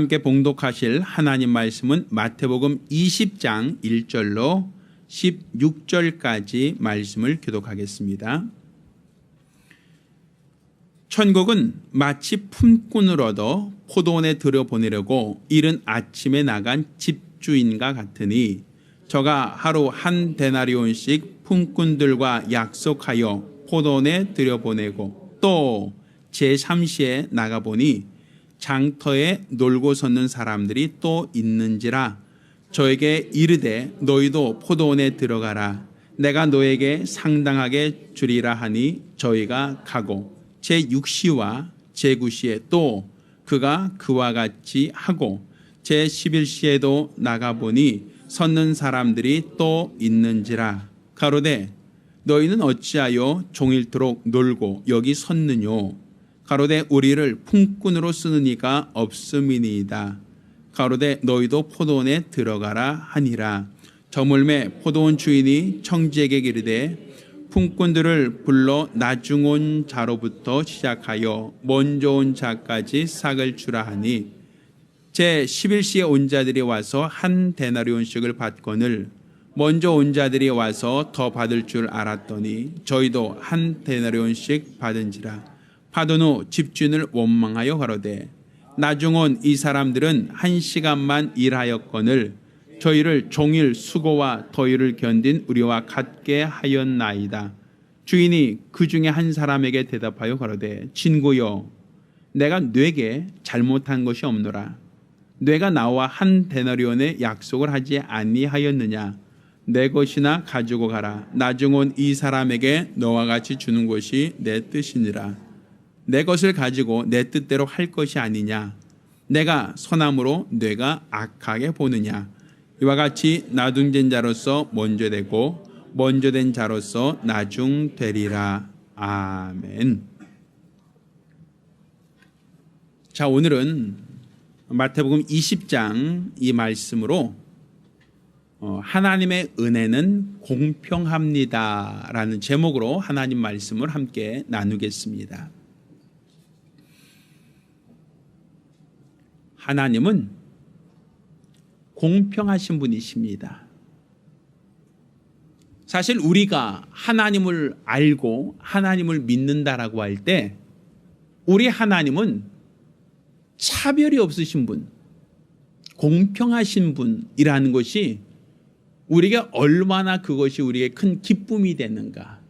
함께 봉독하실 하나님 말씀은 마태복음 20장 1절로 16절까지 말씀을 교독하겠습니다. 천국은 마치 품꾼을 얻어 포도원에 들여보내려고 이른 아침에 나간 집주인과 같으니 저가 하루 한 데나리온씩 품꾼들과 약속하여 포도원에 들여보내고 또 제3시에 나가보니 장터에 놀고 섰는 사람들이 또 있는지라 저에게 이르되 너희도 포도원에 들어가라. 내가 너에게 상당하게 주리라 하니 저희가 가고 제6시와 제9시에 또 그가 그와 같이 하고 제11시에도 나가보니 섰는 사람들이 또 있는지라. 가로되 너희는 어찌하여 종일토록 놀고 여기 섰느뇨. 가로되 우리를 품꾼으로 쓰는 이가 없음이니이다. 가로되 너희도 포도원에 들어가라 하니라. 저물매 포도원 주인이 청지에게 이르되 품꾼들을 불러 나중 온 자로부터 시작하여 먼저 온 자까지 싹을 주라 하니 제11시에 온 자들이 와서 한 데나리온씩을 받거늘 먼저 온 자들이 와서 더 받을 줄 알았더니 저희도 한 데나리온씩 받은지라. 받은 후 집주인을 원망하여 가로되 나중 온 이 사람들은 1시간만 일하였거늘 저희를 종일 수고와 더위를 견딘 우리와 같게 하였나이다. 주인이 그 중에 한 사람에게 대답하여 가로되 친구여 내가 네게 잘못한 것이 없노라. 네가 나와 한 데나리온의 약속을 하지 아니하였느냐. 내 것이나 가지고 가라. 나중 온 이 사람에게 너와 같이 주는 것이 내 뜻이니라. 내 것을 가지고 내 뜻대로 할 것이 아니냐. 내가 선함으로 네가 악하게 보느냐. 이와 같이 나중된 자로서 먼저 되고 먼저 된 자로서 나중 되리라. 아멘. 자, 오늘은 마태복음 20장 이 말씀으로 하나님의 은혜는 공평합니다 라는 제목으로 하나님 말씀을 함께 나누겠습니다. 하나님은 공평하신 분이십니다. 사실 우리가 하나님을 알고 하나님을 믿는다라고 할 때 우리 하나님은 차별이 없으신 분, 공평하신 분이라는 것이 우리에게 얼마나 그것이 우리에게 큰 기쁨이 되는가,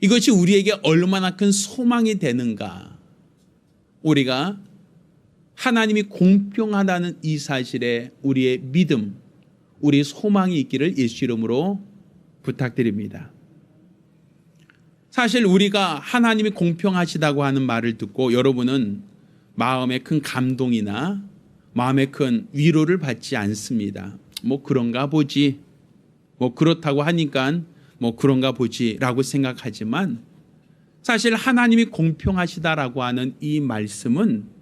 이것이 우리에게 얼마나 큰 소망이 되는가. 우리가 하나님이 공평하다는 이 사실에 우리의 믿음, 우리 소망이 있기를 예수 이름으로 부탁드립니다. 사실 우리가 하나님이 공평하시다고 하는 말을 듣고 여러분은 마음에 큰 감동이나 마음에 큰 위로를 받지 않습니다. 뭐 그런가 보지, 뭐 그렇다고 하니까 뭐 그런가 보지 라고 생각하지만 사실 하나님이 공평하시다라고 하는 이 말씀은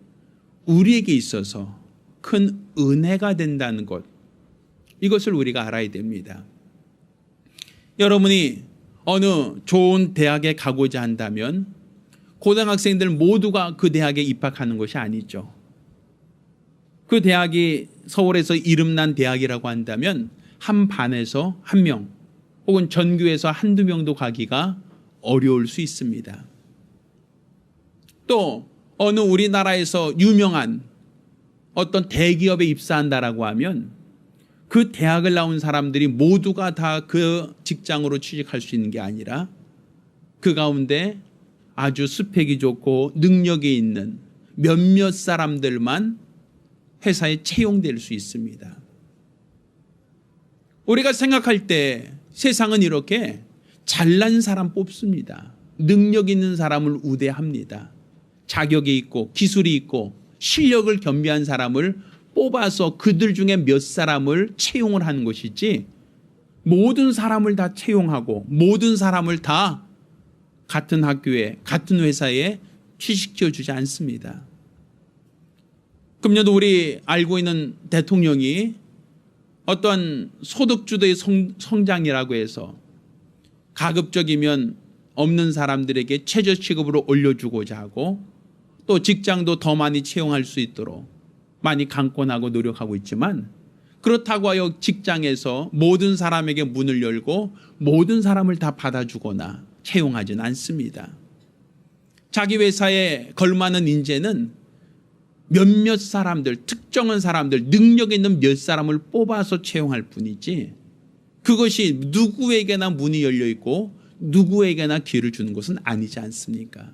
우리에게 있어서 큰 은혜가 된다는 것, 이것을 우리가 알아야 됩니다. 여러분이 어느 좋은 대학에 가고자 한다면 고등학생들 모두가 그 대학에 입학하는 것이 아니죠. 그 대학이 서울에서 이름난 대학이라고 한다면 한 반에서 한 명 혹은 전교에서 한두 명도 가기가 어려울 수 있습니다. 또 어느 우리나라에서 유명한 어떤 대기업에 입사한다라고 하면 그 대학을 나온 사람들이 모두가 다 그 직장으로 취직할 수 있는 게 아니라 그 가운데 아주 스펙이 좋고 능력이 있는 몇몇 사람들만 회사에 채용될 수 있습니다. 우리가 생각할 때 세상은 이렇게 잘난 사람 뽑습니다. 능력 있는 사람을 우대합니다. 자격이 있고 기술이 있고 실력을 겸비한 사람을 뽑아서 그들 중에 몇 사람을 채용을 하는 것이지 모든 사람을 다 채용하고 모든 사람을 다 같은 학교에 같은 회사에 취직시켜 주지 않습니다. 금년도 우리 알고 있는 대통령이 어떤 소득주도의 성장이라고 해서 가급적이면 없는 사람들에게 최저시급으로 올려주고자 하고 또 직장도 더 많이 채용할 수 있도록 많이 강권하고 노력하고 있지만 그렇다고 하여 직장에서 모든 사람에게 문을 열고 모든 사람을 다 받아주거나 채용하지는 않습니다. 자기 회사에 걸맞는 인재는 몇몇 사람들, 특정한 사람들, 능력 있는 몇 사람을 뽑아서 채용할 뿐이지 그것이 누구에게나 문이 열려 있고 누구에게나 기회를 주는 것은 아니지 않습니까?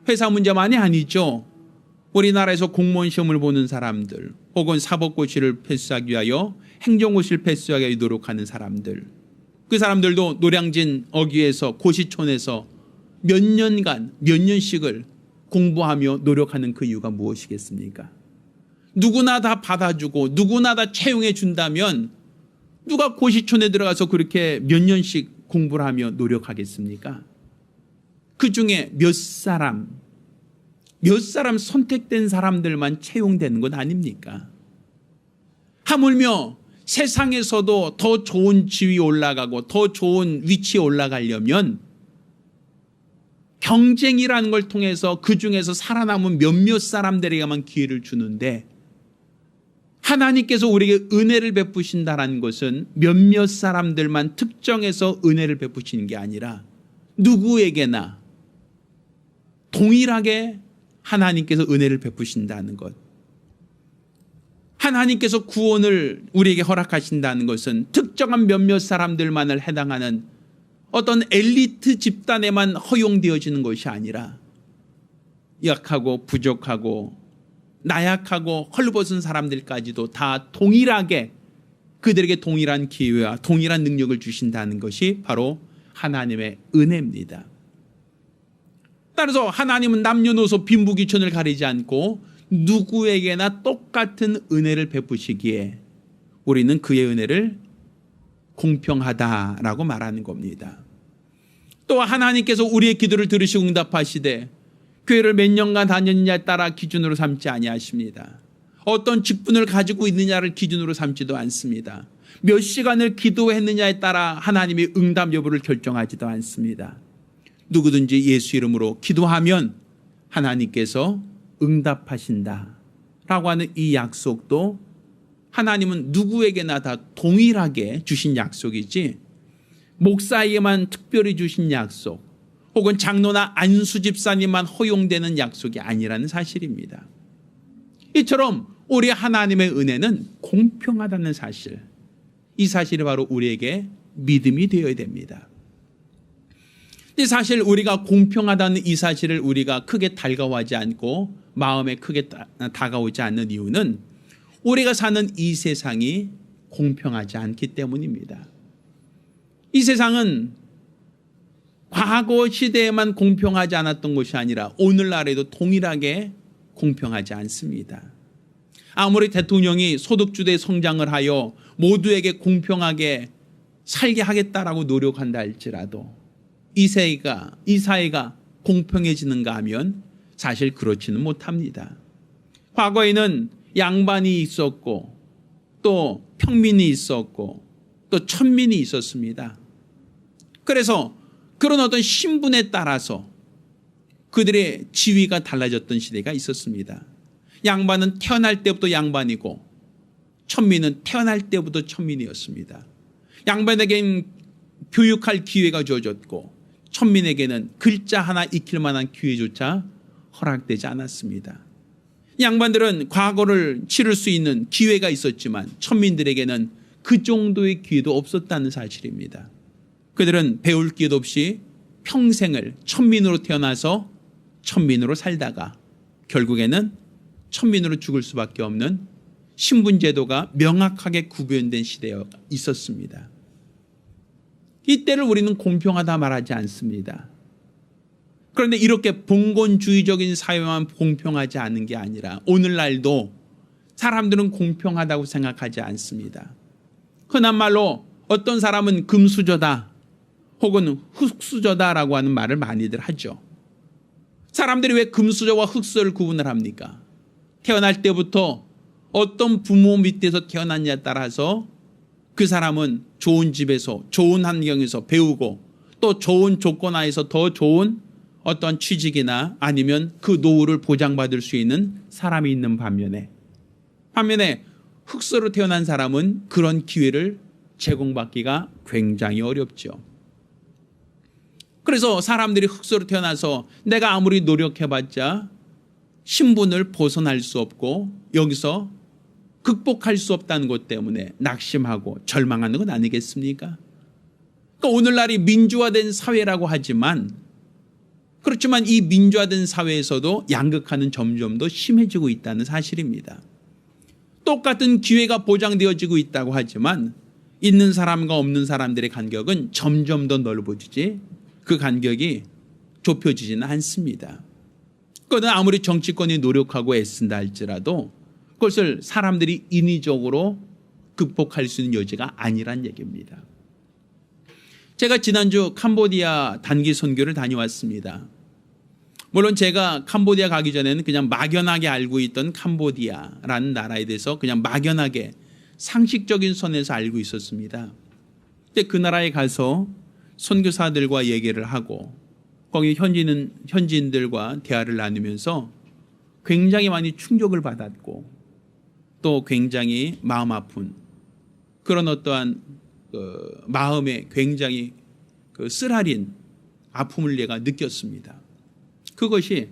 회사 문제만이 아니죠. 우리나라에서 공무원 시험을 보는 사람들 혹은 사법고시를 패스하기 위하여 행정고시를 패스하기 위해 노력하는 사람들, 그 사람들도 노량진 어귀에서 고시촌에서 몇 년간 몇 년씩을 공부하며 노력하는 그 이유가 무엇이겠습니까? 누구나 다 받아주고 누구나 다 채용해 준다면 누가 고시촌에 들어가서 그렇게 몇 년씩 공부를 하며 노력하겠습니까? 그 중에 몇 사람 선택된 사람들만 채용되는 것 아닙니까? 하물며 세상에서도 더 좋은 지위에 올라가고 더 좋은 위치에 올라가려면 경쟁이라는 걸 통해서 그 중에서 살아남은 몇몇 사람들에게만 기회를 주는데 하나님께서 우리에게 은혜를 베푸신다는 것은 몇몇 사람들만 특정해서 은혜를 베푸시는 게 아니라 누구에게나 동일하게 하나님께서 은혜를 베푸신다는 것. 하나님께서 구원을 우리에게 허락하신다는 것은 특정한 몇몇 사람들만을 해당하는 어떤 엘리트 집단에만 허용되어지는 것이 아니라 약하고 부족하고 나약하고 헐벗은 사람들까지도 다 동일하게 그들에게 동일한 기회와 동일한 능력을 주신다는 것이 바로 하나님의 은혜입니다. 따라서 하나님은 남녀노소 빈부귀천을 가리지 않고 누구에게나 똑같은 은혜를 베푸시기에 우리는 그의 은혜를 공평하다라고 말하는 겁니다. 또 하나님께서 우리의 기도를 들으시고 응답하시되 교회를 몇 년간 다녔느냐에 따라 기준으로 삼지 아니하십니다. 어떤 직분을 가지고 있느냐를 기준으로 삼지도 않습니다. 몇 시간을 기도했느냐에 따라 하나님의 응답 여부를 결정하지도 않습니다. 누구든지 예수 이름으로 기도하면 하나님께서 응답하신다라고 하는 이 약속도 하나님은 누구에게나 다 동일하게 주신 약속이지 목사에게만 특별히 주신 약속 혹은 장로나 안수 집사님만 허용되는 약속이 아니라는 사실입니다. 이처럼 우리 하나님의 은혜는 공평하다는 사실, 이 사실이 바로 우리에게 믿음이 되어야 됩니다. 사실 우리가 공평하다는 이 사실을 우리가 크게 달가워하지 않고 마음에 크게 다가오지 않는 이유는 우리가 사는 이 세상이 공평하지 않기 때문입니다. 이 세상은 과거 시대에만 공평하지 않았던 것이 아니라 오늘날에도 동일하게 공평하지 않습니다. 아무리 대통령이 소득주도의 성장을 하여 모두에게 공평하게 살게 하겠다라고 노력한다 할지라도 이 사회가 공평해지는가 하면 사실 그렇지는 못합니다. 과거에는 양반이 있었고 또 평민이 있었고 또 천민이 있었습니다. 그래서 그런 어떤 신분에 따라서 그들의 지위가 달라졌던 시대가 있었습니다. 양반은 태어날 때부터 양반이고 천민은 태어날 때부터 천민이었습니다. 양반에게는 교육할 기회가 주어졌고 천민에게는 글자 하나 익힐 만한 기회조차 허락되지 않았습니다. 양반들은 과거를 치를 수 있는 기회가 있었지만 천민들에게는 그 정도의 기회도 없었다는 사실입니다. 그들은 배울 기회도 없이 평생을 천민으로 태어나서 천민으로 살다가 결국에는 천민으로 죽을 수밖에 없는 신분제도가 명확하게 구별된 시대에 있었습니다. 이때를 우리는 공평하다 말하지 않습니다. 그런데 이렇게 봉건주의적인 사회만 공평하지 않은 게 아니라 오늘날도 사람들은 공평하다고 생각하지 않습니다. 흔한 말로 어떤 사람은 금수저다 혹은 흙수저다라고 하는 말을 많이들 하죠. 사람들이 왜 금수저와 흙수저를 구분을 합니까? 태어날 때부터 어떤 부모 밑에서 태어났냐에 따라서 그 사람은 좋은 집에서 좋은 환경에서 배우고 또 좋은 조건 하에서 더 좋은 어떤 취직이나 아니면 그 노후를 보장받을 수 있는 사람이 있는 반면에 반면에 흑수로 태어난 사람은 그런 기회를 제공받기가 굉장히 어렵죠. 그래서 사람들이 흑수로 태어나서 내가 아무리 노력해봤자 신분을 벗어날 수 없고 여기서 극복할 수 없다는 것 때문에 낙심하고 절망하는 건 아니겠습니까? 그러니까 오늘날이 민주화된 사회라고 하지만 그렇지만 이 민주화된 사회에서도 양극화는 점점 더 심해지고 있다는 사실입니다. 똑같은 기회가 보장되어지고 있다고 하지만 있는 사람과 없는 사람들의 간격은 점점 더 넓어지지 그 간격이 좁혀지지는 않습니다. 그거는 아무리 정치권이 노력하고 애쓴다 할지라도 그것을 사람들이 인위적으로 극복할 수 있는 여지가 아니란 얘기입니다. 제가 지난주 캄보디아 단기 선교를 다녀왔습니다. 물론 제가 캄보디아 가기 전에는 그냥 막연하게 알고 있던 캄보디아라는 나라에 대해서 그냥 막연하게 상식적인 선에서 알고 있었습니다. 근데 그 나라에 가서 선교사들과 얘기를 하고 거기 현지인들과 대화를 나누면서 굉장히 많이 충격을 받았고 또 굉장히 마음 아픈 그런 어떠한 마음에 굉장히 쓰라린 아픔을 내가 느꼈습니다. 그것이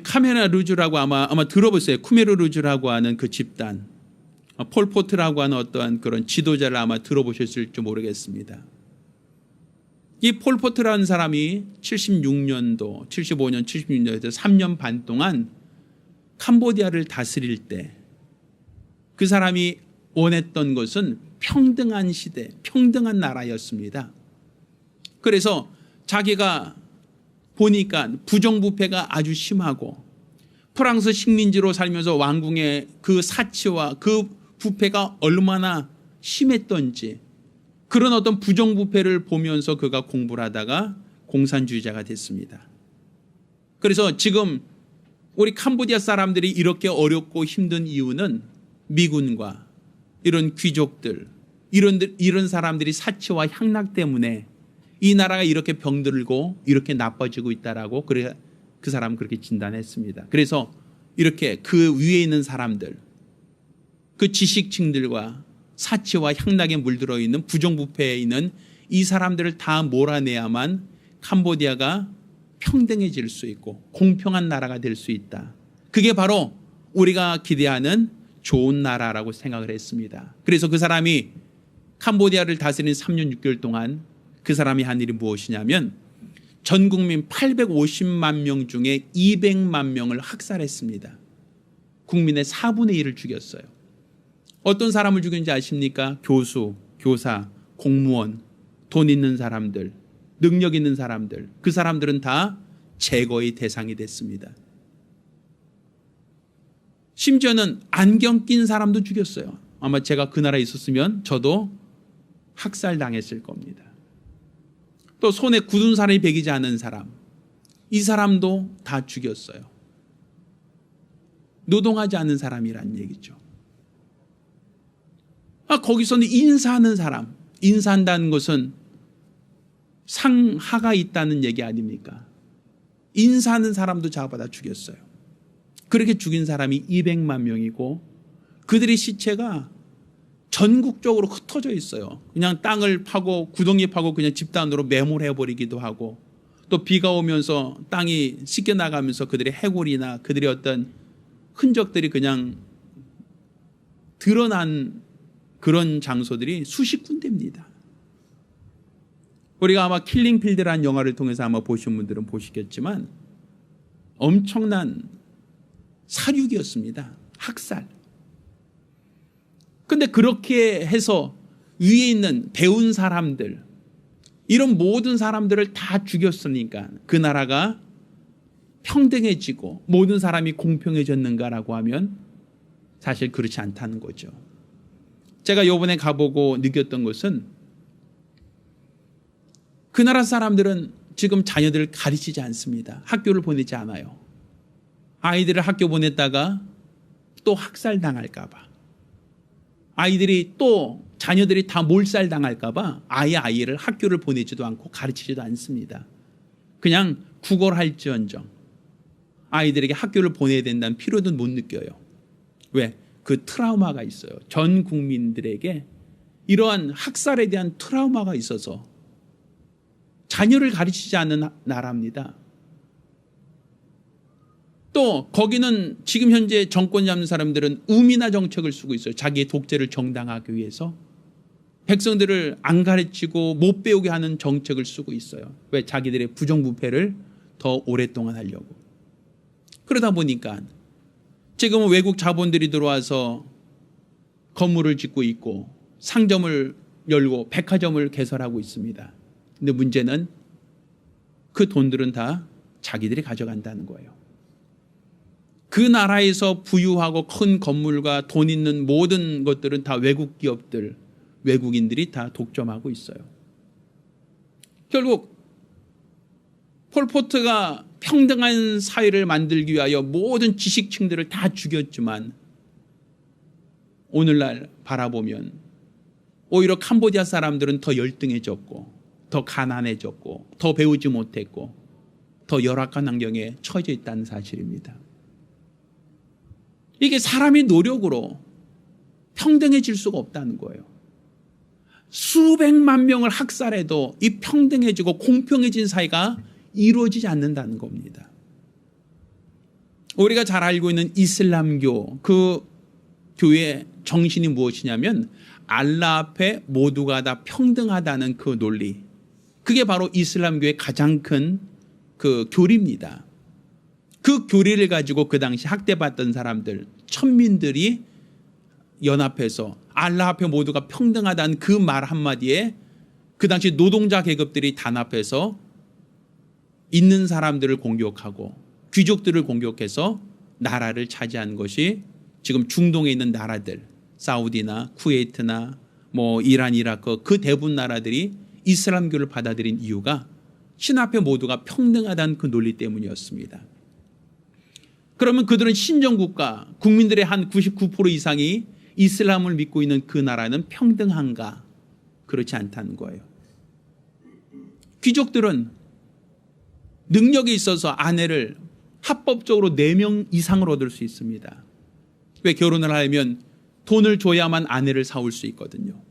카메라 루즈라고 아마 들어보세요. 쿠메르 루즈라고 하는 그 집단, 폴포트라고 하는 어떠한 그런 지도자를 아마 들어보셨을지 모르겠습니다. 이 폴포트라는 사람이 75년, 76년에서 3년 반 동안 캄보디아를 다스릴 때 그 사람이 원했던 것은 평등한 시대, 평등한 나라였습니다. 그래서 자기가 보니까 부정부패가 아주 심하고 프랑스 식민지로 살면서 왕궁의 그 사치와 그 부패가 얼마나 심했던지 그런 어떤 부정부패를 보면서 그가 공부를 하다가 공산주의자가 됐습니다. 그래서 지금 우리 캄보디아 사람들이 이렇게 어렵고 힘든 이유는 미군과 이런 귀족들, 이런 사람들이 사치와 향락 때문에 이 나라가 이렇게 병들고 이렇게 나빠지고 있다라고 그래 그 사람은 그렇게 진단했습니다. 그래서 이렇게 그 위에 있는 사람들, 그 지식층들과 사치와 향락에 물들어 있는 부정부패에 있는 이 사람들을 다 몰아내야만 캄보디아가 평등해질 수 있고 공평한 나라가 될 수 있다. 그게 바로 우리가 기대하는 좋은 나라라고 생각을 했습니다. 그래서 그 사람이 캄보디아를 다스린 3년 6개월 동안 그 사람이 한 일이 무엇이냐면 전 국민 850만 명 중에 200만 명을 학살했습니다. 국민의 4분의 1을 죽였어요. 어떤 사람을 죽였는지 아십니까? 교수, 교사, 공무원, 돈 있는 사람들, 능력 있는 사람들, 그 사람들은 다 제거의 대상이 됐습니다. 심지어는 안경 낀 사람도 죽였어요. 아마 제가 그 나라에 있었으면 저도 학살당했을 겁니다. 또 손에 굳은 살이 배기지 않은 사람, 이 사람도 다 죽였어요. 노동하지 않은 사람이란 얘기죠. 거기서는 인사하는 사람, 인사한다는 것은 상하가 있다는 얘기 아닙니까? 인사하는 사람도 잡아다 죽였어요. 그렇게 죽인 사람이 200만 명이고 그들의 시체가 전국적으로 흩어져 있어요. 그냥 땅을 파고 구덩이 파고 그냥 집단으로 매몰해버리기도 하고 또 비가 오면서 땅이 씻겨나가면서 그들의 해골이나 그들의 어떤 흔적들이 그냥 드러난 그런 장소들이 수십 군데입니다. 우리가 아마 킬링필드라는 영화를 통해서 아마 보신 분들은 보시겠지만 엄청난 사륙이었습니다. 학살. 근데 그렇게 해서 위에 있는 배운 사람들, 이런 모든 사람들을 다 죽였으니까 그 나라가 평등해지고 모든 사람이 공평해졌는가라고 하면 사실 그렇지 않다는 거죠. 제가 이번에 가보고 느꼈던 것은 그 나라 사람들은 지금 자녀들을 가르치지 않습니다. 학교를 보내지 않아요. 아이들을 학교 보냈다가 또 학살당할까 봐. 아이들이 또 자녀들이 다 몰살당할까 봐 아예 아이를 학교를 보내지도 않고 가르치지도 않습니다. 그냥 국어를 할지언정 아이들에게 학교를 보내야 된다는 필요도 못 느껴요. 왜? 그 트라우마가 있어요. 전 국민들에게 이러한 학살에 대한 트라우마가 있어서 자녀를 가르치지 않는 나라입니다. 또 거기는 지금 현재 정권 잡는 사람들은 우민화 정책을 쓰고 있어요. 자기의 독재를 정당화하기 위해서 백성들을 안 가르치고 못 배우게 하는 정책을 쓰고 있어요. 왜? 자기들의 부정부패를 더 오랫동안 하려고. 그러다 보니까 지금은 외국 자본들이 들어와서 건물을 짓고 있고 상점을 열고 백화점을 개설하고 있습니다. 근데 문제는 그 돈들은 다 자기들이 가져간다는 거예요. 그 나라에서 부유하고 큰 건물과 돈 있는 모든 것들은 다 외국 기업들, 외국인들이 다 독점하고 있어요. 결국 폴포트가 평등한 사회를 만들기 위하여 모든 지식층들을 다 죽였지만 오늘날 바라보면 오히려 캄보디아 사람들은 더 열등해졌고 더 가난해졌고 더 배우지 못했고 더 열악한 환경에 처해져 있다는 사실입니다. 이게 사람의 노력으로 평등해질 수가 없다는 거예요. 수백만 명을 학살해도 이 평등해지고 공평해진 사회가 이루어지지 않는다는 겁니다. 우리가 잘 알고 있는 이슬람교, 그 교회의 정신이 무엇이냐면 알라 앞에 모두가 다 평등하다는 그 논리, 그게 바로 이슬람교의 가장 큰 그 교리입니다. 그 교리를 가지고 그 당시 학대받던 사람들, 천민들이 연합해서 알라 앞에 모두가 평등하다는 그 말 한마디에 그 당시 노동자 계급들이 단합해서 있는 사람들을 공격하고 귀족들을 공격해서 나라를 차지한 것이 지금 중동에 있는 나라들, 사우디나 쿠웨이트나 뭐 이란, 이라크, 그 대부분 나라들이 이슬람교를 받아들인 이유가 신 앞에 모두가 평등하다는 그 논리 때문이었습니다. 그러면 그들은 신정국가, 국민들의 한 99% 이상이 이슬람을 믿고 있는 그 나라는 평등한가? 그렇지 않다는 거예요. 귀족들은 능력이 있어서 아내를 합법적으로 4명 이상을 얻을 수 있습니다. 왜? 결혼을 하려면 돈을 줘야만 아내를 사올 수 있거든요.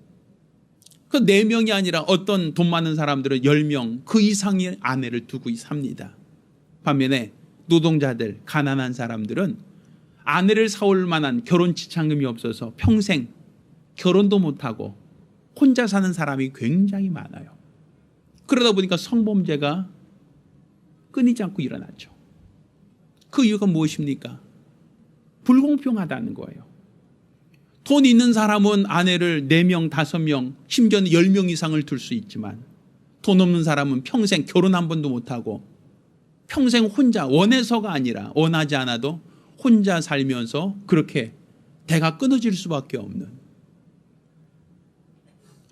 그 4명이 아니라 어떤 돈 많은 사람들은 10명 그 이상의 아내를 두고 삽니다. 반면에 노동자들, 가난한 사람들은 아내를 사올 만한 결혼 지참금이 없어서 평생 결혼도 못하고 혼자 사는 사람이 굉장히 많아요. 그러다 보니까 성범죄가 끊이지 않고 일어나죠. 그 이유가 무엇입니까? 불공평하다는 거예요. 돈 있는 사람은 아내를 4명, 5명, 심지어는 10명 이상을 둘 수 있지만 돈 없는 사람은 평생 결혼 한 번도 못하고 평생 혼자, 원해서가 아니라 원하지 않아도 혼자 살면서 그렇게 대가 끊어질 수밖에 없는,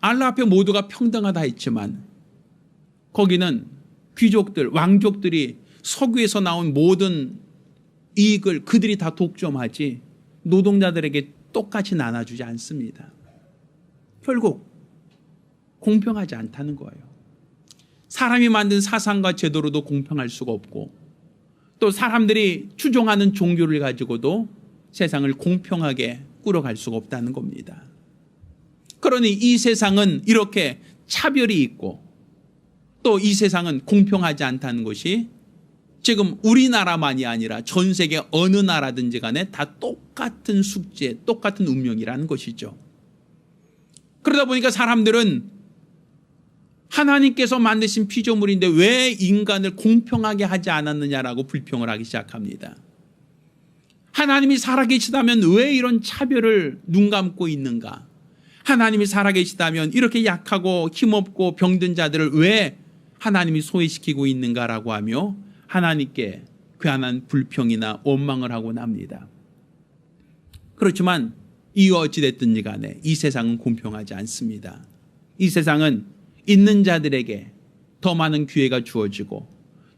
알라 앞에 모두가 평등하다 했지만 거기는 귀족들, 왕족들이 석유에서 나온 모든 이익을 그들이 다 독점하지 노동자들에게 똑같이 나눠주지 않습니다. 결국 공평하지 않다는 거예요. 사람이 만든 사상과 제도로도 공평할 수가 없고 또 사람들이 추종하는 종교를 가지고도 세상을 공평하게 꾸려갈 수가 없다는 겁니다. 그러니 이 세상은 이렇게 차별이 있고 또 이 세상은 공평하지 않다는 것이 지금 우리나라만이 아니라 전 세계 어느 나라든지 간에 다 똑같은 숙제, 똑같은 운명이라는 것이죠. 그러다 보니까 사람들은 하나님께서 만드신 피조물인데 왜 인간을 공평하게 하지 않았느냐라고 불평을 하기 시작합니다. 하나님이 살아계시다면 왜 이런 차별을 눈 감고 있는가? 하나님이 살아계시다면 이렇게 약하고 힘없고 병든 자들을 왜 하나님이 소외시키고 있는가라고 하며 하나님께 괴한한 불평이나 원망을 하곤 합니다. 그렇지만 이유 어찌됐든지 간에 이 세상은 공평하지 않습니다. 이 세상은 있는 자들에게 더 많은 기회가 주어지고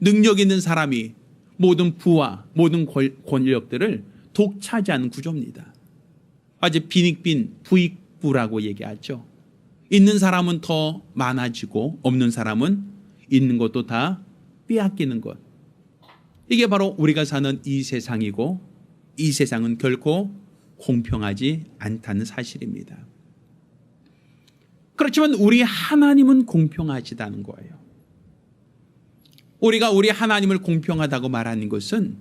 능력 있는 사람이 모든 부와 모든 권력들을 독차지하는 구조입니다. 아주 빈익빈 부익부라고 얘기하죠. 있는 사람은 더 많아지고 없는 사람은 있는 것도 다 빼앗기는 것. 이게 바로 우리가 사는 이 세상이고 이 세상은 결코 공평하지 않다는 사실입니다. 그렇지만 우리 하나님은 공평하시다는 거예요. 우리가 우리 하나님을 공평하다고 말하는 것은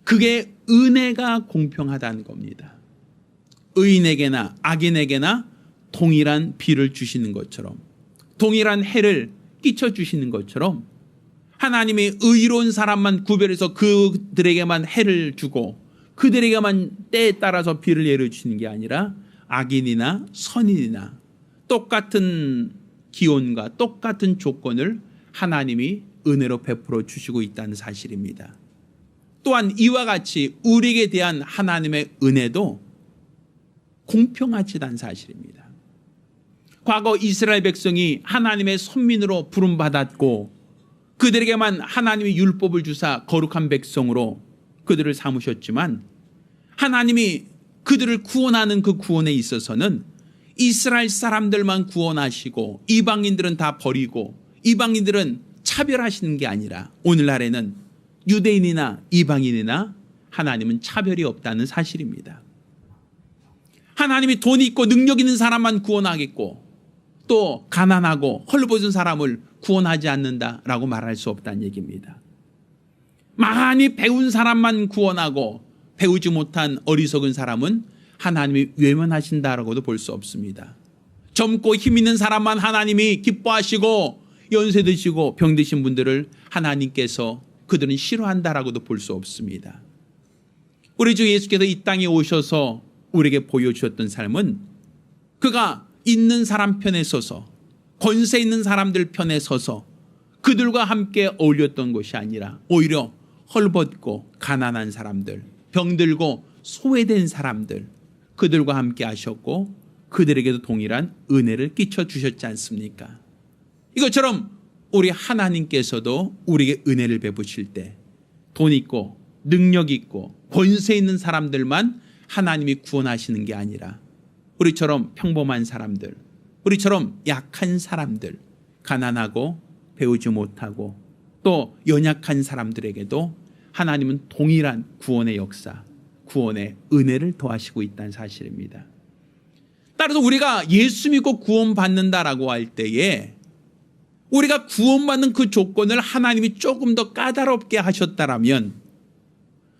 그게 은혜가 공평하다는 겁니다. 의인에게나 악인에게나 동일한 비를 주시는 것처럼, 동일한 해를 끼쳐주시는 것처럼 하나님이 의로운 사람만 구별해서 그들에게만 해를 주고 그들에게만 때에 따라서 비를 내려주시는 게 아니라 악인이나 선인이나 똑같은 기온과 똑같은 조건을 하나님이 은혜로 베풀어 주시고 있다는 사실입니다. 또한 이와 같이 우리에게 대한 하나님의 은혜도 공평하지는 사실입니다. 과거 이스라엘 백성이 하나님의 선민으로 부름받았고 그들에게만 하나님이 율법을 주사 거룩한 백성으로 그들을 삼으셨지만 하나님이 그들을 구원하는 그 구원에 있어서는 이스라엘 사람들만 구원하시고 이방인들은 다 버리고 이방인들은 차별하시는 게 아니라 오늘날에는 유대인이나 이방인이나 하나님은 차별이 없다는 사실입니다. 하나님이 돈 있고 능력 있는 사람만 구원하겠고 또 가난하고 헐벗은 사람을 구원하지 않는다라고 말할 수 없다는 얘기입니다. 많이 배운 사람만 구원하고 배우지 못한 어리석은 사람은 하나님이 외면하신다라고도 볼 수 없습니다. 젊고 힘 있는 사람만 하나님이 기뻐하시고 연세 드시고 병 드신 분들을 하나님께서 그들은 싫어한다라고도 볼 수 없습니다. 우리 주 예수께서 이 땅에 오셔서 우리에게 보여주셨던 삶은 그가 있는 사람 편에 서서 권세 있는 사람들 편에 서서 그들과 함께 어울렸던 것이 아니라 오히려 헐벗고 가난한 사람들, 병들고 소외된 사람들 그들과 함께 하셨고 그들에게도 동일한 은혜를 끼쳐주셨지 않습니까? 이것처럼 우리 하나님께서도 우리에게 은혜를 베푸실 때 돈 있고 능력 있고 권세 있는 사람들만 하나님이 구원하시는 게 아니라 우리처럼 평범한 사람들, 우리처럼 약한 사람들, 가난하고 배우지 못하고 또 연약한 사람들에게도 하나님은 동일한 구원의 역사, 구원의 은혜를 더하시고 있다는 사실입니다. 따라서 우리가 예수 믿고 구원받는다라고 할 때에 우리가 구원받는 그 조건을 하나님이 조금 더 까다롭게 하셨다라면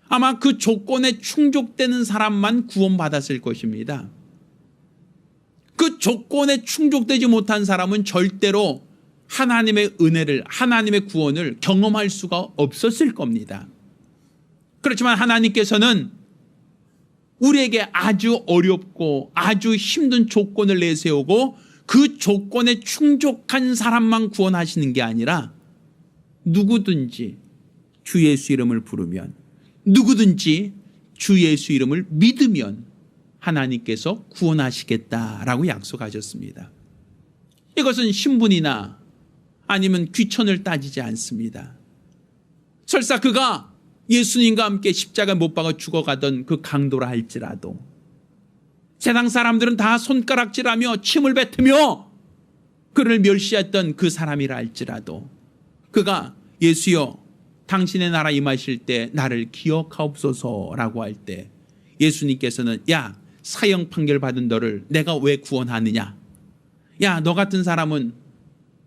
아마 그 조건에 충족되는 사람만 구원받았을 것입니다. 그 조건에 충족되지 못한 사람은 절대로 하나님의 은혜를, 하나님의 구원을 경험할 수가 없었을 겁니다. 그렇지만 하나님께서는 우리에게 아주 어렵고 아주 힘든 조건을 내세우고 그 조건에 충족한 사람만 구원하시는 게 아니라 누구든지 주 예수 이름을 부르면, 누구든지 주 예수 이름을 믿으면 하나님께서 구원하시겠다라고 약속하셨습니다. 이것은 신분이나 아니면 귀천을 따지지 않습니다. 설사 그가 예수님과 함께 십자가 못 박아 죽어가던 그 강도라 할지라도 세상 사람들은 다 손가락질하며 침을 뱉으며 그를 멸시했던 그 사람이라 할지라도 그가 예수여 당신의 나라 임하실 때 나를 기억하옵소서라고 할 때 예수님께서는 야 사형 판결 받은 너를 내가 왜 구원하느냐, 야 너 같은 사람은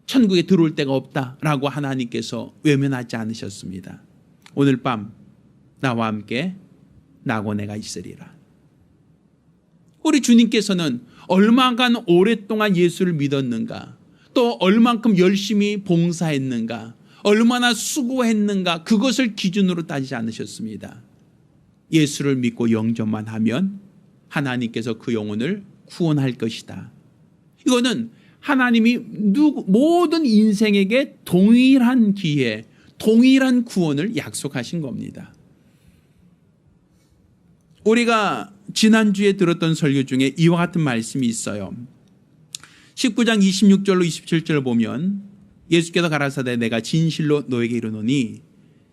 천국에 들어올 데가 없다라고 하나님께서 외면하지 않으셨습니다. 오늘 밤 나와 함께 낙원에가 있으리라. 우리 주님께서는 얼마간 오랫동안 예수를 믿었는가, 또 얼만큼 열심히 봉사했는가, 얼마나 수고했는가, 그것을 기준으로 따지지 않으셨습니다. 예수를 믿고 영접만 하면 하나님께서 그 영혼을 구원할 것이다. 이거는 하나님이 모든 인생에게 동일한 기회, 동일한 구원을 약속하신 겁니다. 우리가 지난주에 들었던 설교 중에 이와 같은 말씀이 있어요. 19장 26절로 27절을 보면 예수께서 가라사대 내가 진실로 너에게 이르노니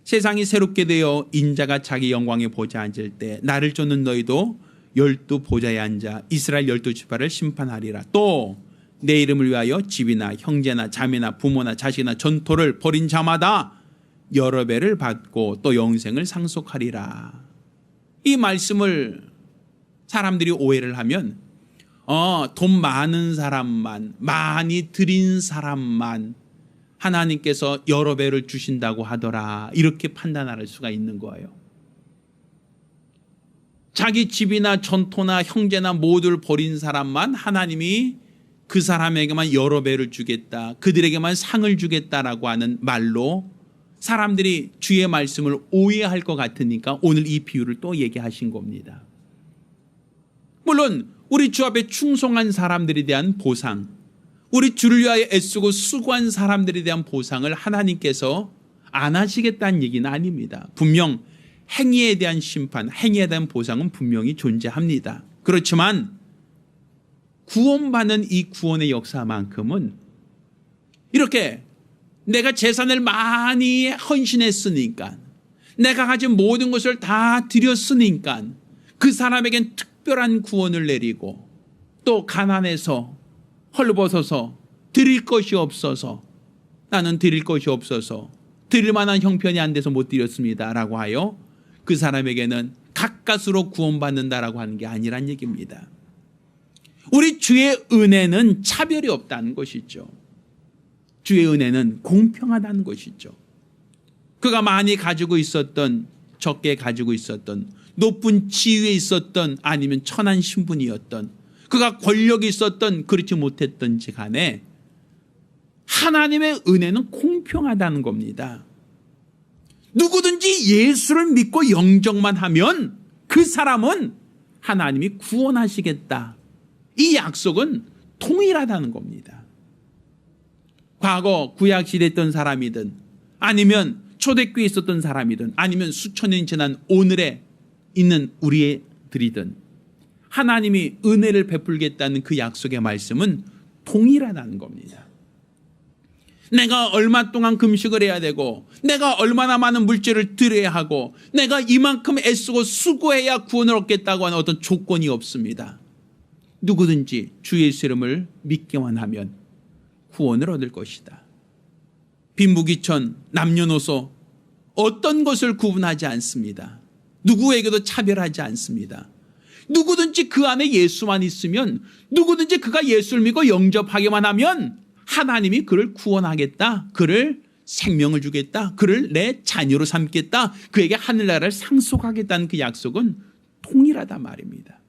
세상이 새롭게 되어 인자가 자기 영광에 보좌에 앉을 때 나를 쫓는 너희도 12 보좌에 앉아 이스라엘 12지파를 심판하리라. 또 내 이름을 위하여 집이나 형제나 자매나 부모나 자식이나 전토를 벌인 자마다 여러 배를 받고 또 영생을 상속하리라. 이 말씀을 사람들이 오해를 하면 돈 많은 사람만, 많이 드린 사람만 하나님께서 여러 배를 주신다고 하더라, 이렇게 판단할 수가 있는 거예요. 자기 집이나 전토나 형제나 모두를 버린 사람만 하나님이 그 사람에게만 여러 배를 주겠다, 그들에게만 상을 주겠다라고 하는 말로 사람들이 주의 말씀을 오해할 것 같으니까 오늘 이 비유를 또 얘기하신 겁니다. 물론 우리 주 앞에 충성한 사람들에 대한 보상, 우리 주를 위하여 애쓰고 수고한 사람들에 대한 보상을 하나님께서 안 하시겠다는 얘기는 아닙니다. 분명 행위에 대한 심판, 행위에 대한 보상은 분명히 존재합니다. 그렇지만 구원받는 이 구원의 역사만큼은 이렇게 내가 재산을 많이 헌신했으니까, 내가 가진 모든 것을 다 드렸으니까 그 사람에겐 특별한 구원을 내리고, 또 가난해서 헐벗어서 드릴 것이 없어서, 나는 드릴 것이 없어서 드릴 만한 형편이 안 돼서 못 드렸습니다 라고 하여 그 사람에게는 가까스로 구원받는다라고 하는 게 아니란 얘기입니다. 우리 주의 은혜는 차별이 없다는 것이죠. 주의 은혜는 공평하다는 것이죠. 그가 많이 가지고 있었던, 적게 가지고 있었던, 높은 지위에 있었던, 아니면 천한 신분이었던, 그가 권력이 있었던, 그렇지 못했던지 간에 하나님의 은혜는 공평하다는 겁니다. 누구든지 예수를 믿고 영접만 하면 그 사람은 하나님이 구원하시겠다, 이 약속은 통일하다는 겁니다. 과거 구약시대에 있던 사람이든, 아니면 초대교회에 있었던 사람이든, 아니면 수천 년 지난 오늘에 있는 우리들이든 하나님이 은혜를 베풀겠다는 그 약속의 말씀은 동일하다는 겁니다. 내가 얼마 동안 금식을 해야 되고, 내가 얼마나 많은 물질을 드려야 하고, 내가 이만큼 애쓰고 수고해야 구원을 얻겠다고 하는 어떤 조건이 없습니다. 누구든지 주 예수 이름을 믿기만 하면 구원을 얻을 것이다. 빈부귀천, 남녀노소 어떤 것을 구분하지 않습니다. 누구에게도 차별하지 않습니다. 누구든지 그 안에 예수만 있으면, 누구든지 그가 예수를 믿고 영접하기만 하면 하나님이 그를 구원하겠다, 그를 생명을 주겠다, 그를 내 자녀로 삼겠다, 그에게 하늘나라를 상속하겠다는 그 약속은 통일하다 말입니다.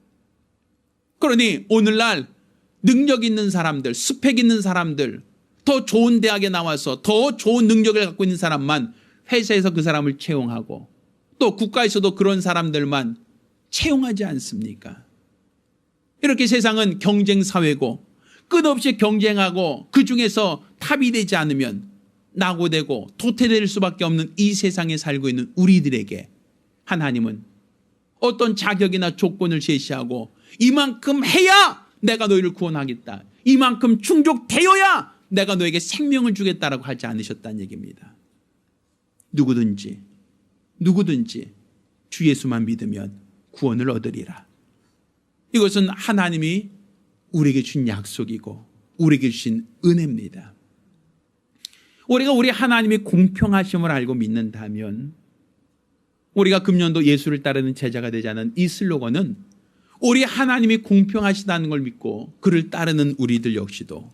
그러니 오늘날 능력 있는 사람들, 스펙 있는 사람들, 더 좋은 대학에 나와서 더 좋은 능력을 갖고 있는 사람만 회사에서 그 사람을 채용하고, 또 국가에서도 그런 사람들만 채용하지 않습니까? 이렇게 세상은 경쟁 사회고, 끝없이 경쟁하고 그 중에서 탑이 되지 않으면 낙오되고 도태될 수밖에 없는 이 세상에 살고 있는 우리들에게 하나님은 어떤 자격이나 조건을 제시하고, 이만큼 해야 내가 너희를 구원하겠다, 이만큼 충족되어야 내가 너에게 생명을 주겠다라고 하지 않으셨다는 얘기입니다. 누구든지 주 예수만 믿으면 구원을 얻으리라. 이것은 하나님이 우리에게 준 약속이고 우리에게 주신 은혜입니다. 우리가 우리 하나님의 공평하심을 알고 믿는다면, 우리가 금년도 예수를 따르는 제자가 되자는 이 슬로건은 우리 하나님이 공평하시다는 걸 믿고 그를 따르는 우리들 역시도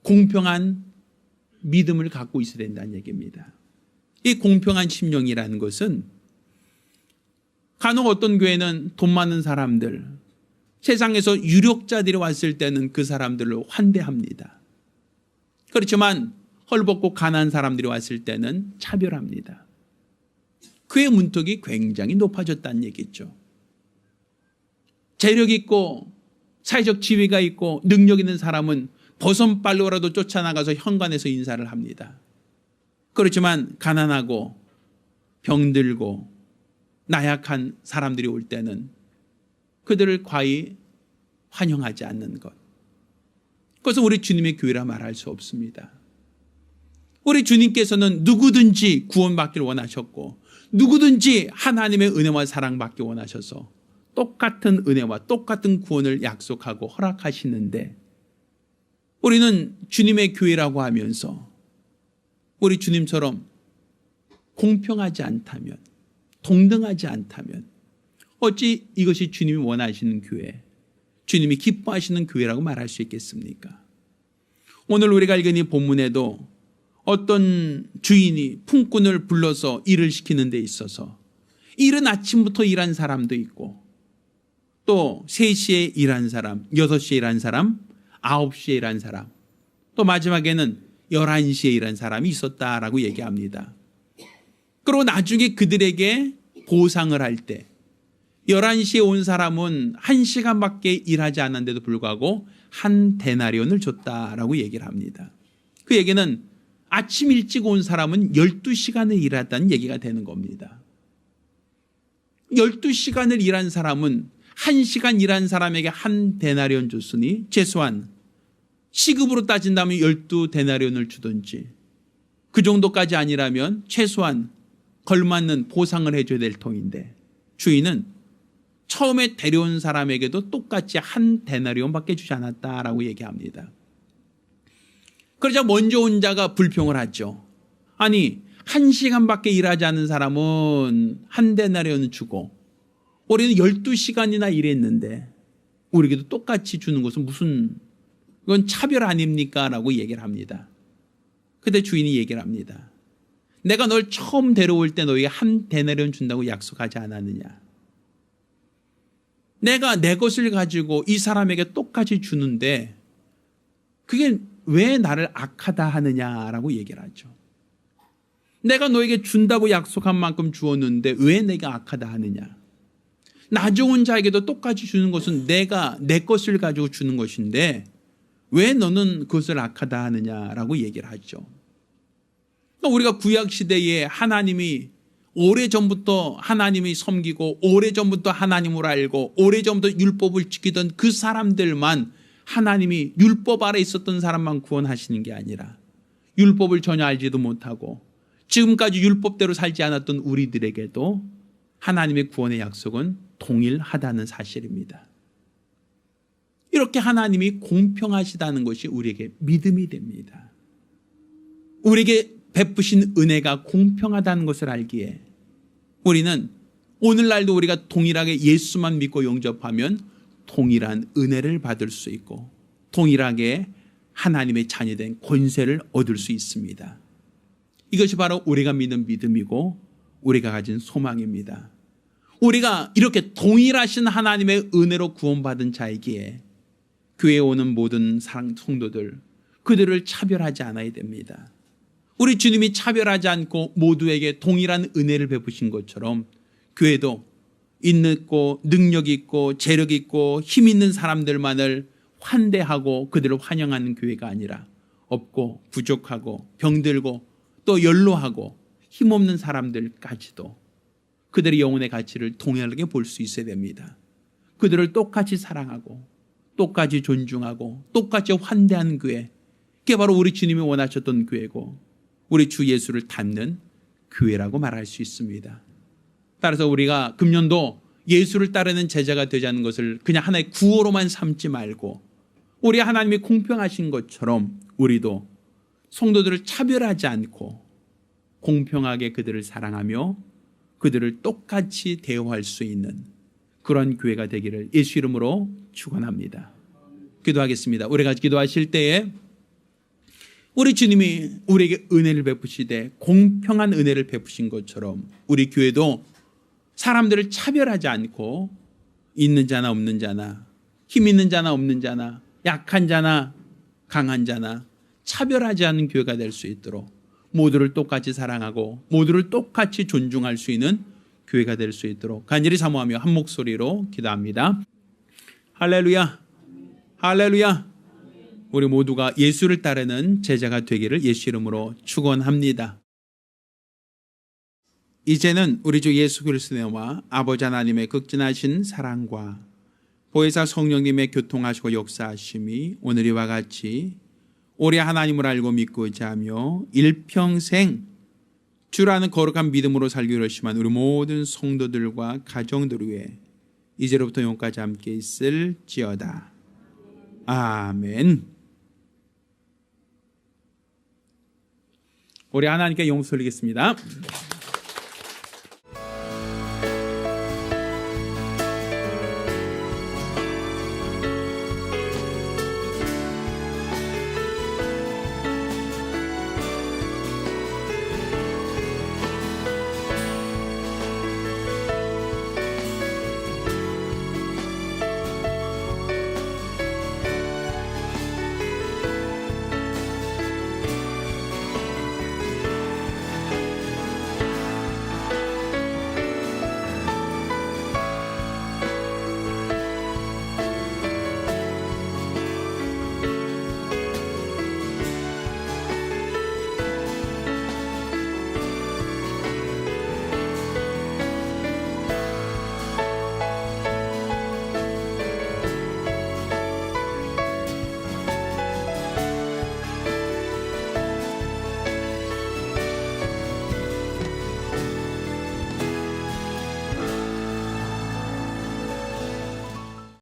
공평한 믿음을 갖고 있어야 된다는 얘기입니다. 이 공평한 심령이라는 것은, 간혹 어떤 교회는 돈 많은 사람들, 세상에서 유력자들이 왔을 때는 그 사람들을 환대합니다. 그렇지만 헐벗고 가난한 사람들이 왔을 때는 차별합니다. 그의 문턱이 굉장히 높아졌다는 얘기죠. 재력 있고 사회적 지위가 있고 능력 있는 사람은 버선발로라도 쫓아나가서 현관에서 인사를 합니다. 그렇지만 가난하고 병들고 나약한 사람들이 올 때는 그들을 과히 환영하지 않는 것, 그것은 우리 주님의 교회라 말할 수 없습니다. 우리 주님께서는 누구든지 구원받기를 원하셨고, 누구든지 하나님의 은혜와 사랑받기 원하셔서 똑같은 은혜와 똑같은 구원을 약속하고 허락하시는데, 우리는 주님의 교회라고 하면서 우리 주님처럼 공평하지 않다면, 동등하지 않다면 어찌 이것이 주님이 원하시는 교회, 주님이 기뻐하시는 교회라고 말할 수 있겠습니까? 오늘 우리가 읽은 이 본문에도 어떤 주인이 품꾼을 불러서 일을 시키는 데 있어서 이른 아침부터 일한 사람도 있고, 또 3시에 일한 사람, 6시에 일한 사람, 9시에 일한 사람, 또 마지막에는 11시에 일한 사람이 있었다라고 얘기합니다. 그리고 나중에 그들에게 보상을 할 때 11시에 온 사람은 1시간밖에 일하지 않았는데도 불구하고 1데나리온을 줬다라고 얘기를 합니다. 그 얘기는 아침 일찍 온 사람은 12시간을 일했다는 얘기가 되는 겁니다. 12시간을 일한 사람은 1시간 일한 사람에게 1데나리온 줬으니 최소한 시급으로 따진다면 12데나리온을 주든지, 그 정도까지 아니라면 최소한 걸맞는 보상을 해줘야 될 통인데, 주인은 처음에 데려온 사람에게도 똑같이 1데나리온밖에 주지 않았다라고 얘기합니다. 그러자 먼저 온 자가 불평을 하죠. 아니, 1시간밖에 일하지 않은 사람은 1데나리온을 주고 우리는 12시간이나 일했는데 우리에게도 똑같이 주는 것은 무슨, 그건 차별 아닙니까? 라고 얘기를 합니다. 그때 주인이 얘기를 합니다. 내가 널 처음 데려올 때 너에게 1데나리온 준다고 약속하지 않았느냐? 내가 내 것을 가지고 이 사람에게 똑같이 주는데 그게 왜 나를 악하다 하느냐라고 얘기를 하죠. 내가 너에게 준다고 약속한 만큼 주었는데 왜 내가 악하다 하느냐? 나 좋은 자에게도 똑같이 주는 것은 내가 내 것을 가지고 주는 것인데 왜 너는 그것을 악하다 하느냐라고 얘기를 하죠. 우리가 구약시대에 하나님이 오래전부터 하나님이 섬기고 오래전부터 하나님을 알고 오래전부터 율법을 지키던 그 사람들만, 하나님이 율법 아래 있었던 사람만 구원하시는 게 아니라 율법을 전혀 알지도 못하고 지금까지 율법대로 살지 않았던 우리들에게도 하나님의 구원의 약속은 동일하다는 사실입니다. 이렇게 하나님이 공평하시다는 것이 우리에게 믿음이 됩니다. 우리에게 베푸신 은혜가 공평하다는 것을 알기에 우리는 오늘날도 우리가 동일하게 예수만 믿고 영접하면 동일한 은혜를 받을 수 있고 동일하게 하나님의 자녀된 권세를 얻을 수 있습니다. 이것이 바로 우리가 믿는 믿음이고 우리가 가진 소망입니다. 우리가 이렇게 동일하신 하나님의 은혜로 구원받은 자이기에 교회에 오는 모든 성도들, 그들을 차별하지 않아야 됩니다. 우리 주님이 차별하지 않고 모두에게 동일한 은혜를 베푸신 것처럼 교회도 있고 능력 있고 재력 있고 힘 있는 사람들만을 환대하고 그들을 환영하는 교회가 아니라 없고 부족하고 병들고 또 연로하고 힘없는 사람들까지도 그들의 영혼의 가치를 동일하게 볼 수 있어야 됩니다. 그들을 똑같이 사랑하고 똑같이 존중하고 똑같이 환대하는 교회, 그게 바로 우리 주님이 원하셨던 교회고 우리 주 예수를 닮는 교회라고 말할 수 있습니다. 따라서 우리가 금년도 예수를 따르는 제자가 되자는 것을 그냥 하나의 구호로만 삼지 말고 우리 하나님이 공평하신 것처럼 우리도 성도들을 차별하지 않고 공평하게 그들을 사랑하며 그들을 똑같이 대우할 수 있는 그런 교회가 되기를 예수 이름으로 축원합니다. 기도하겠습니다. 우리가 기도하실 때에 우리 주님이 우리에게 은혜를 베푸시되 공평한 은혜를 베푸신 것처럼 우리 교회도 사람들을 차별하지 않고 있는 자나 없는 자나 힘 있는 자나 없는 자나 약한 자나 강한 자나 차별하지 않는 교회가 될 수 있도록 모두를 똑같이 사랑하고 모두를 똑같이 존중할 수 있는 교회가 될 수 있도록 간절히 사모하며 한 목소리로 기도합니다. 할렐루야, 할렐루야. 우리 모두가 예수를 따르는 제자가 되기를 예수 이름으로 축원합니다. 이제는 우리 주 예수 그리스도와 아버지 하나님의 극진하신 사랑과 보혜사 성령님의 교통하시고 역사하심이 오늘 이와 같이 우리 하나님을 알고 믿고 의지하며 일평생 주라는 거룩한 믿음으로 살기로 결심한 우리 모든 성도들과 가정들 위해 이제로부터 영원까지 함께 있을지어다. 아멘. 우리 하나님께 영광 돌리겠습니다.